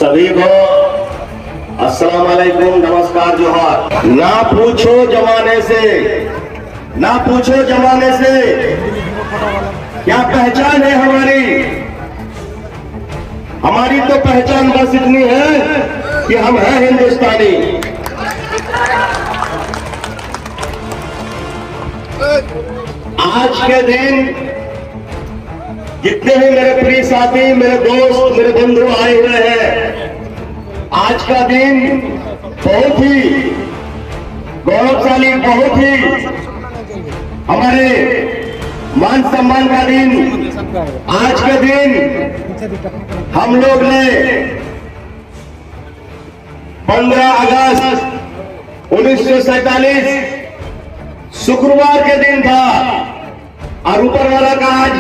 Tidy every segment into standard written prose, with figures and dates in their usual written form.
सभी को अस्सलाम वालेकुम, नमस्कार, जोहार। ना पूछो जमाने से, ना पूछो जमाने से क्या पहचान है हमारी। हमारी तो पहचान बस इतनी है कि हम हैं हिंदुस्तानी। आज के दिन जितने भी मेरे प्रिय साथी, मेरे दोस्त, मेरे बंधु आए हुए हैं, आज का दिन बहुत ही गौरवशाली, बहुत ही हमारे मान सम्मान का दिन। आज के दिन हम लोग ने 15 अगस्त 1947 शुक्रवार के दिन था, और ऊपर वाला का आज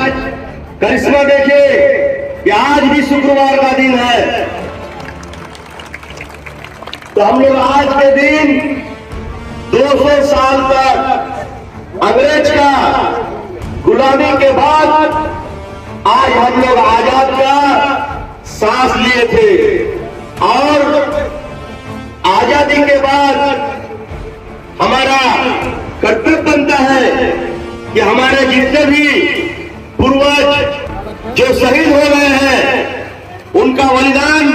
करिश्मा देखिए कि आज भी शुक्रवार का दिन है। तो हम लोग आज के दिन 200 साल तक अंग्रेज का गुलामी के बाद आज हम लोग आजाद का सांस लिए थे, और आजादी के बाद हमारा कर्तव्य बनता है कि हमारे जितने भी पूर्वज जो शहीद हो गए हैं, उनका बलिदान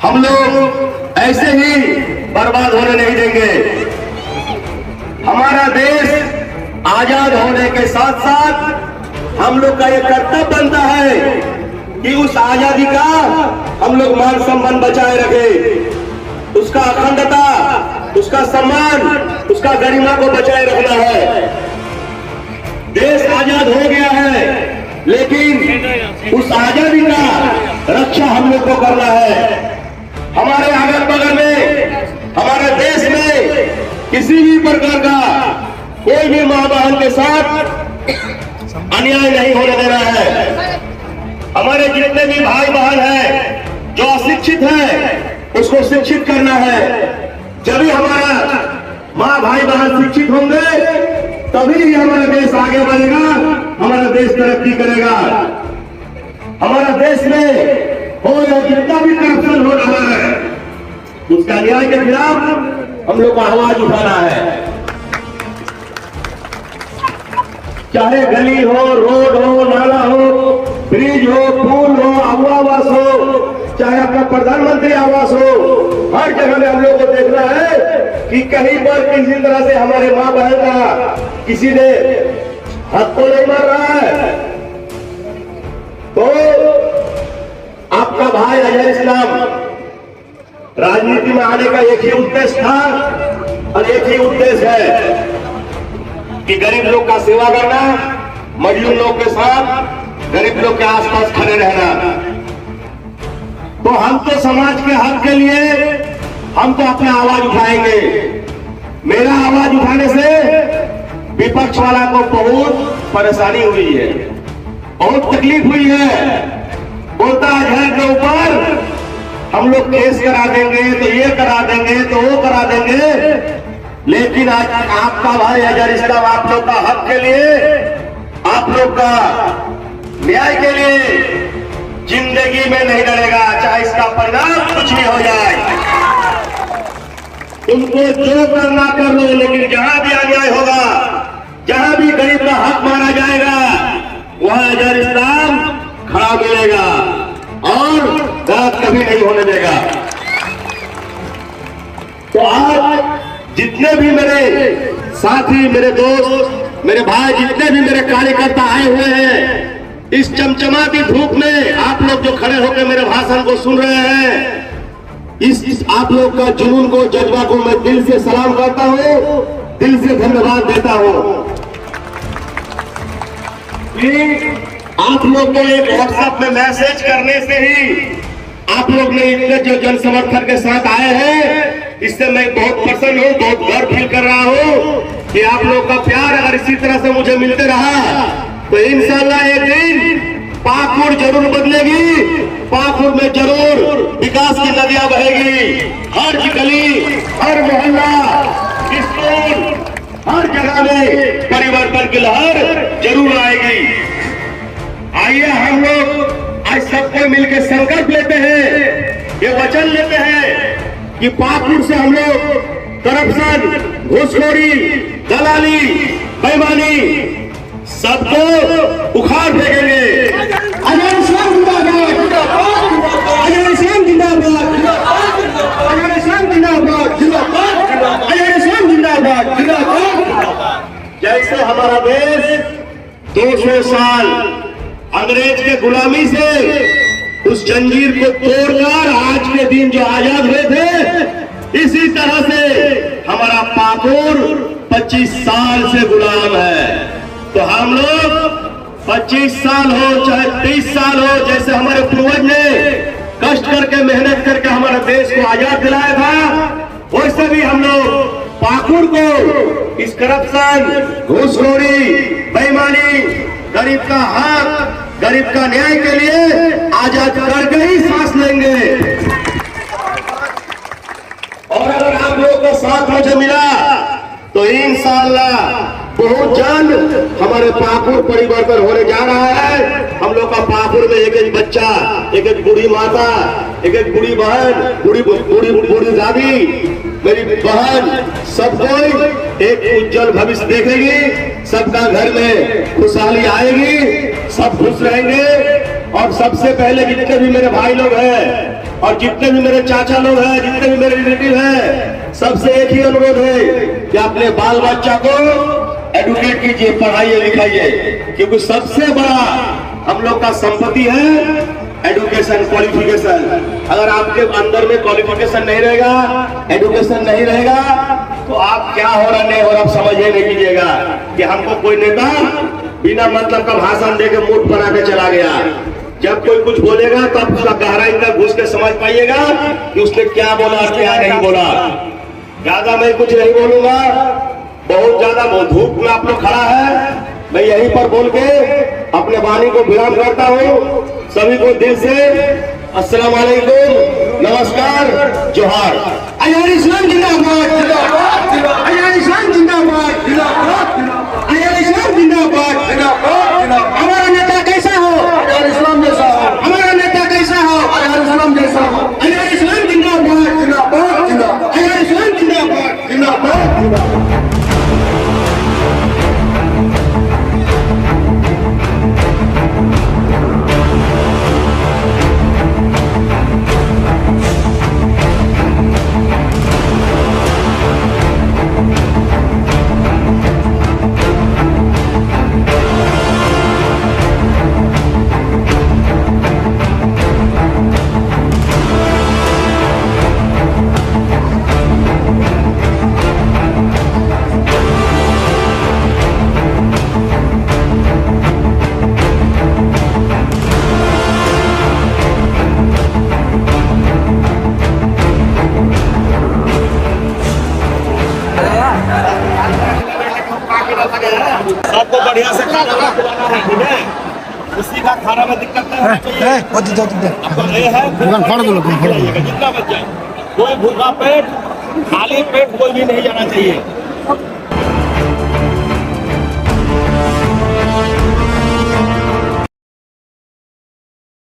हम लोग ऐसे ही बर्बाद होने नहीं देंगे। हमारा देश आजाद होने के साथ साथ हम लोग का ये कर्तव्य बनता है कि उस आजादी का हम लोग मान सम्मान बचाए रखें, उसका अखंडता, उसका सम्मान, उसका गरिमा को बचाए रखना है। देश आजाद हो गया है, लेकिन उस आजादी का रक्षा हम लोग को करना है। हमारे अगल बगल में, हमारे देश में किसी भी प्रकार का कोई भी मां बहन के साथ अन्याय नहीं होने देना है। हमारे जितने भी भाई बहन हैं जो अशिक्षित हैं, उसको शिक्षित करना है। जब भी हमारा माँ भाई बहन शिक्षित होंगे, तभी हमारा देश आगे बढ़ेगा, हमारा देश तरक्की करेगा। हमारा देश में हो या जितना भी करप्शन हो रहा है, उसका न्याय के खिलाफ हम लोग को आवाज उठाना है। चाहे गली हो, रोड हो, नाला हो, ब्रिज हो, पुल हो, आवास हो, चाहे आपका प्रधानमंत्री आवास हो, हर जगह में हम लोग को देखना है कि कहीं पर किसी तरह से हमारे माँ बहन का किसी ने हक को नहीं मार रहा है। तो आपका भाई अजहर इस्लाम राजनीति में आने का एक ही उद्देश्य था, और एक ही उद्देश्य है कि गरीब लोग का सेवा करना, मजलूम लोग के साथ, गरीब लोग के आसपास खड़े रहना। तो हम तो समाज के हक के लिए हम तो अपना आवाज उठाएंगे। मेरा आवाज उठाने से विपक्ष वाला को बहुत परेशानी हुई है, बहुत तकलीफ हुई है। बोलता अजहर के ऊपर हम लोग केस करा देंगे, तो ये करा देंगे, तो वो करा देंगे। लेकिन आज आपका भाई अजहर इस्लाम आप लोग का हक के लिए, आप लोग का न्याय के लिए जिंदगी में नहीं लड़ेगा, चाहे इसका परिणाम कुछ भी हो जाए। तुमको जो करना कर लो, लेकिन जहां भी अन्याय होगा, जहां भी गरीब का हक मारा जाएगा, वहां अजहर इस्लाम खड़ा मिलेगा और बात कभी नहीं होने देगा। तो आज जितने भी मेरे साथी, मेरे दोस्त, मेरे भाई, जितने भी मेरे कार्यकर्ता आए हुए हैं, इस चमचमाती धूप में आप लोग जो खड़े होकर मेरे भाषण को सुन रहे हैं, इस आप लोग का जुनून को, जज्बा को मैं दिल से सलाम करता हूं, दिल से धन्यवाद देता हूं। आप लोग को एक व्हाट्सएप में मैसेज करने से ही आप लोग ने इतने जो जन समर्थन के साथ आए हैं, इससे मैं बहुत प्रसन्न हूँ, बहुत गर्व फील कर रहा हूँ कि आप लोग का प्यार अगर इसी तरह से मुझे मिलते रहा तो इंशाअल्लाह एक दिन पाकुड़ जरूर बदलेगी, पाकुड़ में जरूर विकास की नदियां बहेगी। हर गली, हर मोहल्ला, स्कूल, हर जगह में परिवर्तन की लहर जरूर आएगी। आइए हम लोग आज सबको मिलकर संकल्प लेते हैं ये वचन लेते हैं कि पाकुड़ से हम लोग करप्शन, घूसखोरी, दलाली, बेईमानी सबको उखाड़ फेंकेंगे। अजय इस्लाम जिंदाबाद, अजय इस्लाम जिंदाबाद, अजय इस्लाम जिंदाबाद, अजय इस्लाम जिंदाबाद, जिंदाबाद। जैसे हमारा देश 200 साल अंग्रेज के गुलामी से उस जंजीर को तोड़कर आज के दिन जो आजाद हुए थे, इसी तरह से हमारा पाकुड़ 25 साल से गुलाम है। तो हम लोग 25 साल हो चाहे 30 साल हो, जैसे हमारे पूर्वज ने कष्ट करके मेहनत करके हमारे देश को आजाद दिलाया था, वैसे भी हम लोग पाकुड़ को इस करप्शन, घूसखोरी, बेईमानी, गरीब का हक, गरीब का न्याय के लिए आजाद करके ही सांस लेंगे। और अगर आप लोगों का साथ मुझे मिला तो इंशाअल्लाह बहुत जल्द हमारे पाकुड़ परिवर्तन होने जा रहा है। हम लोग का पाकुड़ में एक एक बच्चा, एक एक बूढ़ी माता, एक एक बूढ़ी बहन, बूढ़ी दादी, मेरी बहन, सब कोई एक उज्जवल भविष्य देखेगी। सबका घर में खुशहाली आएगी, सब खुश रहेंगे। और सबसे पहले जितने भी मेरे भाई लोग हैं और जितने भी मेरे चाचा लोग हैं, जितने भी मेरे रिलेटिव हैं, सबसे एक ही अनुरोध है कि अपने बाल बच्चा को एडुकेट कीजिए, पढ़ाइए, लिखाइए, क्योंकि सबसे बड़ा हम लोग का संपत्ति है एडुकेशन, क्वालिफिकेशन। अगर आपके अंदर में क्वालिफिकेशन नहीं रहेगा, एडुकेशन नहीं रहेगा, तो आप क्या हो रहा नहीं हो रहा आप समझिए नहीं कीजिएगा कि हमको कोई नेता बिना मतलब का भाषण देके मूड बना के चला गया। जब कोई कुछ बोलेगा तो आप उसका गहराई तक घुस के समझ पाइएगा कि उसने क्या बोला और क्या नहीं बोला। ज्यादा मैं कुछ नहीं बोलूंगा, बहुत ज्यादा धूप में आप लोग खड़ा है, मैं यहीं पर बोल के अपने वाणी को विराम करता हूँ। सभी को दिल से अस्सलाम वालेकुम, नमस्कार, जोहार। अजय इस्लाम जिंदाबाद, अजय इस्लाम जिंदाबाद, अजय इस्लाम जिंदाबाद। हमारा नेता कैसा हो? अजय इस्लाम जैसा हो। हमारा नेता कैसा हो? अजय इस्लाम जैसा हो। अजय इस्लाम जिंदाबाद, जिंदाबाद, अजय इस्लाम जिंदाबाद, जिंदाबाद। सबको बढ़िया से खाना खिलाना है, ठीक है? उसी का खाना में दिक्कत नहीं होना चाहिए। आपको ये है जितना बच जाए, कोई भूखा पेट, खाली पेट कोई भी नहीं जाना चाहिए।